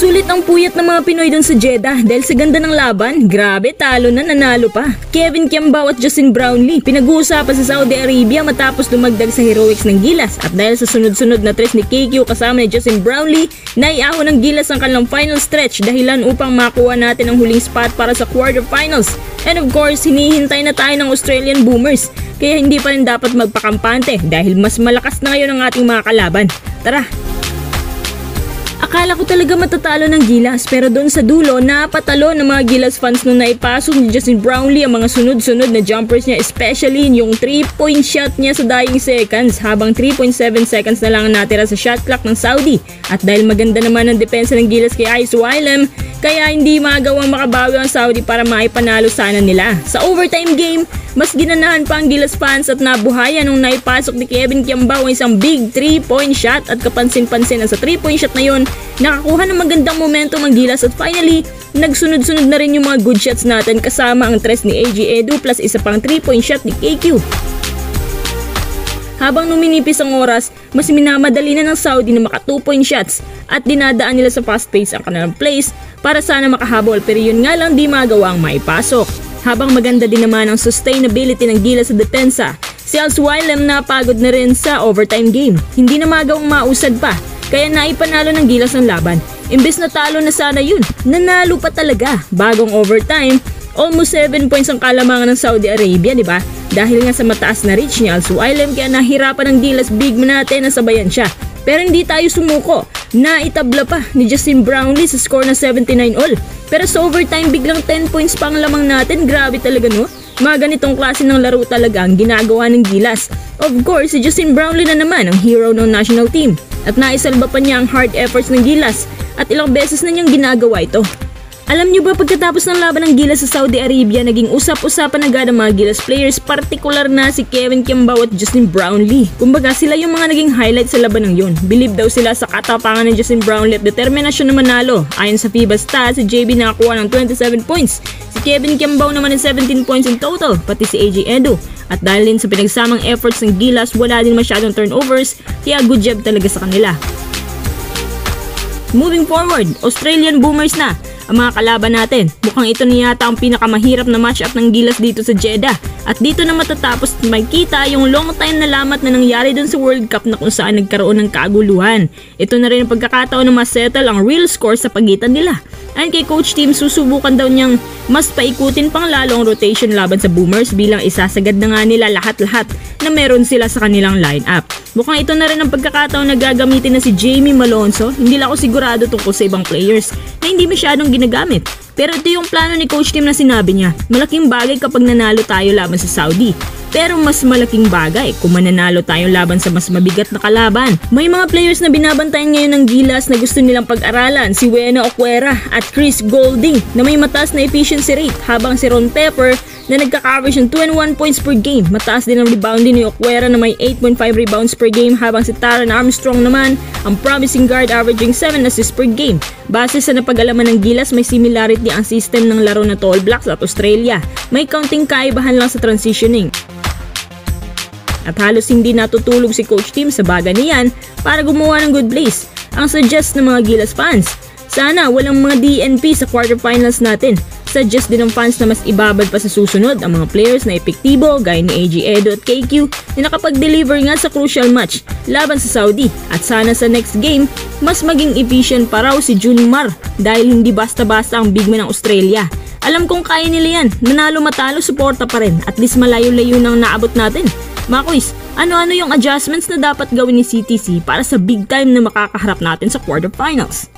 Sulit ang puyat ng mga Pinoy dun sa Jeddah dahil sa ganda ng laban, grabe talo na, nanalo pa. Kevin Kiambao at Justin Brownlee pinag-uusapan sa Saudi Arabia matapos dumagdag sa heroics ng Gilas, at dahil sa sunod-sunod na tres ni KQ kasama ni Justin Brownlee, naiahon ng Gilas ang kanilang final stretch dahilan upang makuha natin ang huling spot para sa quarterfinals. And of course, hinihintay na tayo ng Australian Boomers, kaya hindi pa rin dapat magpakampante dahil mas malakas na ngayon ang ating mga kalaban. Tara! Akala ko talaga matatalo ng Gilas, pero doon sa dulo napatalo ng mga Gilas fans nung naipasok ni Justin Brownlee ang mga sunod-sunod na jumpers niya, especially yung 3-point shot niya sa dying seconds, habang 3.7 seconds na lang natira sa shot clock ng Saudi. At dahil maganda naman ang depensa ng Gilas kay Ice Wilem, kaya hindi magawang makabawi ang Saudi para maipanalo sana nila. Sa overtime game, mas ginanahan pa ang Gilas fans at nabuhayan nung naipasok ni Kevin Kiambao ang isang big 3-point shot, at kapansin-pansin na sa 3-point shot na yon, nakakuha ng magandang momentum ang Gilas, at finally, nagsunod-sunod na rin yung mga good shots natin kasama ang tres ni AG Edu plus isa pang 3-point shot ni KQ. Habang numinipis ang oras, mas minamadali na ng Saudi na maka 2-point shots at dinadaan nila sa fast pace ang kanilang plays para sana makahabol, pero yun nga lang di magawa ang maipasok. Habang maganda din naman ang sustainability ng Gilas sa depensa, si Ice Wilem napagod na rin sa overtime game. Hindi na magawang mausad pa, kaya naipanalo ng Gilas ang laban. Imbes na talo na sana yun, nanalo pa talaga. Bagong overtime, almost 7 points ang kalamangan ng Saudi Arabia, di ba? Dahil nga sa mataas na reach ni Ice Wilem, kaya nahirapan ng Gilas big man natin na sabayan siya. Pero hindi tayo sumuko, naitabla pa ni Justin Brownlee sa score na 79-all. Pero sa overtime biglang 10 points pa ang lamang natin, grabe talaga no? Mga ganitong klase ng laro talaga ang ginagawa ng Gilas. Of course, si Justin Brownlee na naman ang hero ng national team, at naisalba pa niya ang hard efforts ng Gilas, at ilang beses na niyang ginagawa ito. Alam niyo ba, pagkatapos ng laban ng Gilas sa Saudi Arabia, naging usap-usapan agad ang mga Gilas players, partikular na si Kevin Kiambao at Justin Brownlee. Kumbaga sila yung mga naging highlight sa laban ng yun. Believe daw sila sa katapangan ng Justin Brownlee at determinasyon na manalo. Ayon sa FIBA stats, si JB nakakuha ng 27 points. Si Kevin Kiambao naman ng 17 points in total, pati si AG Edu. At dahil din sa pinagsamang efforts ng Gilas, wala din masyadong turnovers, kaya good job talaga sa kanila. Moving forward, Australian Boomers na ang mga kalaban natin. Mukhang ito na yata ang pinakamahirap na matchup ng Gilas dito sa Jeddah. At dito na matatapos makita yung long time na lamat na nangyari dun sa World Cup na kung saan nagkaroon ng kaguluhan. Ito na rin ang pagkakataon na masettle ang real score sa pagitan nila. Ayon kay Coach Tim, susubukan daw niyang mas paikutin pang lalo ang rotation laban sa Boomers bilang isasagad na nga nila lahat-lahat na meron sila sa kanilang lineup. Mukhang ito na rin ang pagkakataon na gagamitin na si Jamie Malonzo. Hindi lang ako sigurado tungkol sa ibang players na hindi masyadong ginagamit. Pero ito yung plano ni Coach Tim na sinabi niya. Malaking bagay kapag nanalo tayo laban sa Saudi. Pero mas malaking bagay kung mananalo tayong laban sa mas mabigat na kalaban. May mga players na binabantayan ngayon ng Gilas na gusto nilang pag-aralan, si Wena Okwera at Chris Golding na may mataas na efficiency rate, habang si Ron Pepper na nagka-coverage ng 21 points per game. Mataas din ang rebounding ni Okwera na may 8.5 rebounds per game, habang si Taran Armstrong naman ang promising guard averaging 7 assists per game. Base sa napag-alaman ng Gilas, may similarity ang system ng laro na All Blacks at Australia. May kaunting kaibahan lang sa transitioning. At halos hindi natutulog si Coach Tim sa bagay niyan para gumawa ng good plays. Ang suggest ng mga Gilas fans, sana walang mga DNP sa quarterfinals natin. Suggest din ng fans na mas ibabad pa sa susunod ang mga players na epektibo gaya ni AG Edu at KQ na nakapag-deliver nga sa crucial match laban sa Saudi. At sana sa next game, mas maging efficient pa raw si Junmar dahil hindi basta-basta ang big man ng Australia. Alam kong kaya nila yan, nanalo matalo, suporta pa rin. At least malayo-layo nang naabot natin. Mga kuys, ano-ano yung adjustments na dapat gawin ni CTC para sa big time na makakaharap natin sa quarterfinals?